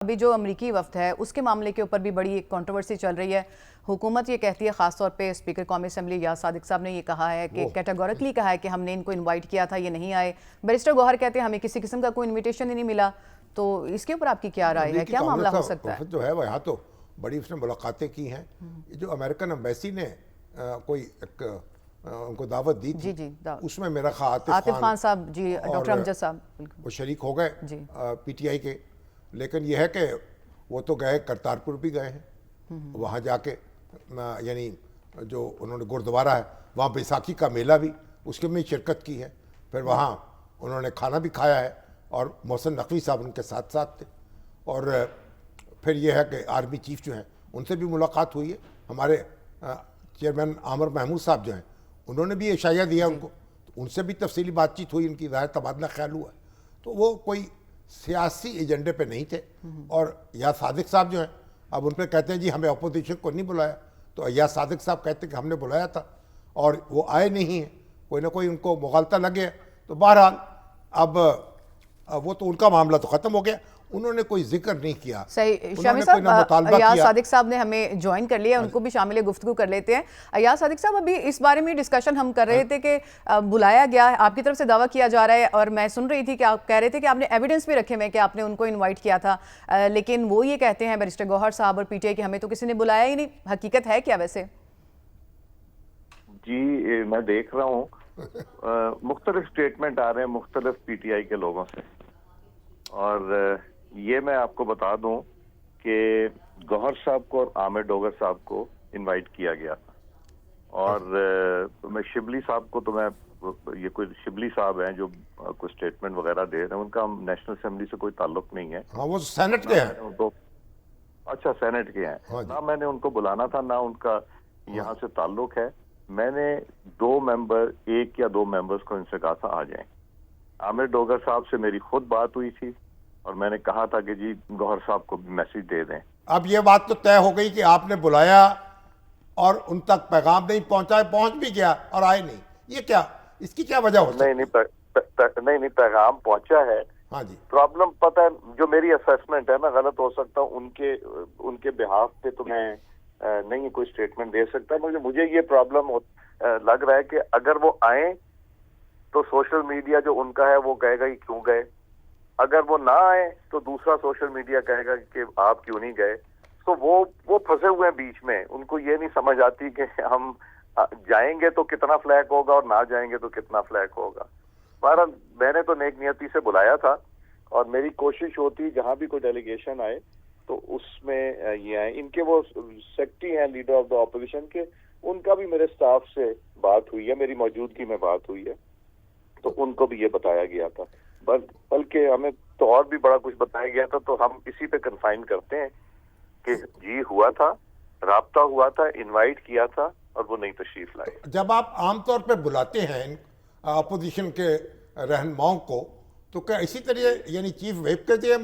अभी जो अमरीकी वफ्द है उसके मामले के ऊपर भी बड़ी एक कंट्रोवर्सी चल रही है। हुकूमत ये कहती है, ख़ासतौर पे स्पीकर कौमी असम्बली याद सादिक साहब ने ये कहा है कि कैटेगोरिकली कहा है कि हमने इनको इनवाइट किया था, ये नहीं आए। बैरिस्टर गौहर कहते हैं हमें किसी किस्म का कोई इन्विटेशन ही नहीं मिला। तो इसके ऊपर आपकी क्या राय है, क्या मामला हो सकता है? जो है वो यहाँ तो बड़ी उसने मुलाकातें की हैं। जो अमेरिकन एम्बेसी ने कोई उनको दावत दी थी, उसमें मेरा ख्याल आतिफ खान साहब जी, डॉक्टर अमजद साहब वो शरीक हो गए PTI के। लेकिन यह है कि वो तो गए, करतारपुर भी गए हैं, वहाँ जाके यानी जो उन्होंने गुरुद्वारा है वहाँ बैसाखी का मेला भी उसके में शिरकत की है। फिर वहाँ उन्होंने खाना भी खाया है और मोहसिन नकवी साहब उनके साथ साथ थे। और फिर यह है कि आर्मी चीफ जो हैं उनसे भी मुलाकात हुई है। हमारे चेयरमैन आमिर महमूद साहब जो हैं उन्होंने भी इशारा दिया उनको, तो उनसे भी तफसीली बातचीत हुई, उनकी राय तबादला ख्याल हुआ। तो वो कोई सियासी एजेंडे पे नहीं थे। और या सादिक साहब जो हैं अब उन पर कहते हैं जी हमें अपोजिशन को नहीं बुलाया, तो या सादिक साहब कहते हैं कि हमने बुलाया था और वो आए नहीं हैं, कोई ना कोई उनको मुगालता लग गया। तो बहरहाल अब वो तो उनका मामला तो ख़त्म हो गया, उन्होंने कोई जिक्र नहीं किया। सही शामिल साहब, अयाज सादिक साहब ने हमें ज्वाइन कर लिया, उनको भी शामिल गुफ्तगू कर लेते हैं। अयाज सादिक साहब, अभी इस बारे में डिस्कशन हम कर रहे थे कि बुलाया गया है, आपकी तरफ से दावा किया जा रहा है और मैं सुन रही थी कि आप कह रहे थे कि आपने एविडेंस भी रखे हुए कि आपने उनको इन्वाइट किया था, लेकिन वो ये कहते हैं बैरिस्टर गौहर साहब और PTI कि हमें तो किसी ने बुलाया ही नहीं। हकीकत है क्या वैसे? जी मैं देख रहा हूँ मुख्तलिफ स्टेटमेंट आ रहे हैं मुख्तलिफ PTI के लोगों से, और ये मैं आपको बता दूं कि गौहर साहब को और आमिर डोगर साहब को इनवाइट किया गया था। और मैं शिबली साहब को, तो मैं ये कोई शिबली साहब हैं जो कोई स्टेटमेंट वगैरह दे रहे हैं, उनका नेशनल असेंबली से कोई ताल्लुक नहीं है। हाँ, वो सेनेट के हैं। उनको अच्छा सेनेट के हैं। हाँ, ना मैंने उनको बुलाना था ना उनका यहाँ से ताल्लुक है। मैंने 2 मेंबर, 1 या 2 मेंबर्स को इनसे कहा था आ जाएं। आमिर डोगर साहब से मेरी खुद बात हुई थी और मैंने कहा था कि जी गौहर साहब को भी मैसेज दे दें। अब ये बात तो तय हो गई कि आपने बुलाया और उन तक पैगाम नहीं पहुंचा, पहुंच भी गया और आए नहीं, ये क्या, इसकी क्या वजह हो सकती है? नहीं, पैगाम पहुंचा है। हाँ जी। प्रॉब्लम पता है, जो मेरी असेसमेंट है, मैं गलत हो सकता हूँ, उनके बिहाफ पे तो मैं नहीं कोई स्टेटमेंट दे सकता। मुझे ये प्रॉब्लम लग रहा है कि अगर वो आए तो सोशल मीडिया जो उनका है वो कहेगा कि क्यों गए, अगर वो ना आए तो दूसरा सोशल मीडिया कहेगा कि आप क्यों नहीं गए। तो वो फंसे हुए हैं बीच में। उनको ये नहीं समझ आती कि हम जाएंगे तो कितना फ्लैग होगा और ना जाएंगे तो कितना फ्लैग होगा। बहरहाल मैंने तो नेक नियति से बुलाया था और मेरी कोशिश होती जहां भी कोई डेलीगेशन आए तो उसमें ये आए। इनके वो सेक्रेटरी हैं लीडर ऑफ द ऑपोजिशन के, उनका भी मेरे स्टाफ से बात हुई है, मेरी मौजूदगी में बात हुई है, तो उनको भी ये बताया गया था। बल्कि हमें तो और भी बड़ा कुछ बताया गया था, तो हम इसी पे कन्फाइन करते हैं कि जी हुआ था, राब्ता हुआ था, इनवाइट किया था और वो नहीं तशरीफ लाए। जब आप आमतौर पे बुलाते हैं अपोजिशन के रहनुमाओं को, तो क्या इसी तरह यानी चीफ व्हिप के जरिए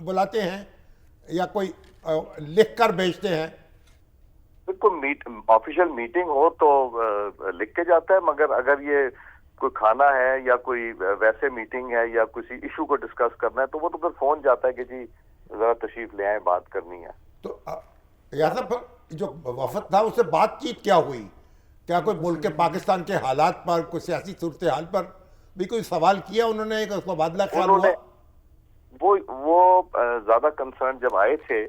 बुलाते हैं या कोई लिख कर भेजते हैं? बिल्कुल, ऑफिशियल मीटिंग हो तो लिख के जाता है, मगर अगर ये कोई खाना है या कोई वैसे मीटिंग है या किसी इशू को डिस्कस करना है तो वो तो फिर फोन जाता है कि जी जरा तशरीफ ले आए, बात करनी है। तो यार जो वफद था उससे बातचीत क्या हुई? क्या कोई मुल्क के पाकिस्तान के हालात पर, कोई सियासी सूरत हाल पर भी कोई सवाल किया उन्होंने? एक तबादला ख्याल हुआ? वो ज्यादा कंसर्न जब आए थे,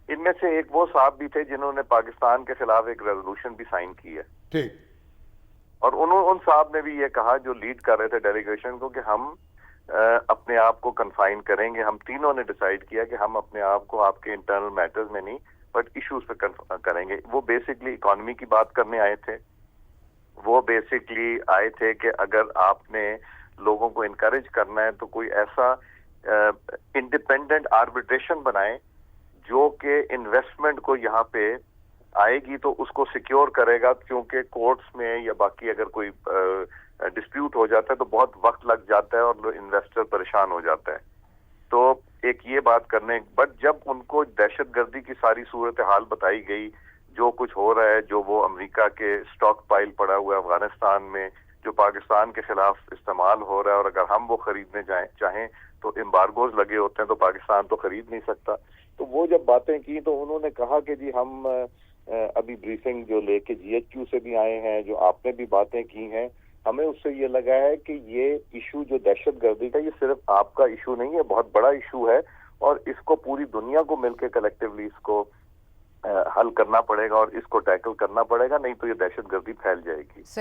इनमें से एक वो साहब भी थे जिन्होंने पाकिस्तान के खिलाफ एक रेजोल्यूशन भी साइन की है। ठीक। और उन साहब ने भी ये कहा जो लीड कर रहे थे डेलीगेशन को कि हम अपने आप को कन्फाइन करेंगे। हम तीनों ने डिसाइड किया कि हम अपने आप को आपके इंटरनल मैटर्स में नहीं बट इश्यूज पे करेंगे। वो बेसिकली इकोनॉमी की बात करने आए थे। वो बेसिकली आए थे कि अगर आपने लोगों को इनकरेज करना है तो कोई ऐसा इंडिपेंडेंट आर्बिट्रेशन बनाए जो कि इन्वेस्टमेंट को यहाँ पे आएगी तो उसको सिक्योर करेगा, क्योंकि कोर्ट्स में या बाकी अगर कोई डिस्प्यूट हो जाता है तो बहुत वक्त लग जाता है और इन्वेस्टर परेशान हो जाता है। तो एक ये बात करने, बट जब उनको दहशतगर्दी की सारी सूरत हाल बताई गई, जो कुछ हो रहा है, जो वो अमेरिका के स्टॉक पाइल पड़ा हुआ है अफगानिस्तान में, जो पाकिस्तान के खिलाफ इस्तेमाल हो रहा है, और अगर हम वो खरीदने चाहें तो एम्बार्गोज लगे होते हैं तो पाकिस्तान तो खरीद नहीं सकता। वो जब बातें की तो उन्होंने कहा कि जी हम अभी ब्रीफिंग जो लेके GHQ से भी आए हैं, जो आपने भी बातें की हैं, हमें उससे ये लगा है कि ये इशू जो दहशतगर्दी का, ये सिर्फ आपका इशू नहीं है, बहुत बड़ा इशू है और इसको पूरी दुनिया को मिलकर कलेक्टिवली इसको हल करना पड़ेगा और इसको टैकल करना पड़ेगा, नहीं तो ये दहशतगर्दी फैल जाएगी। सही।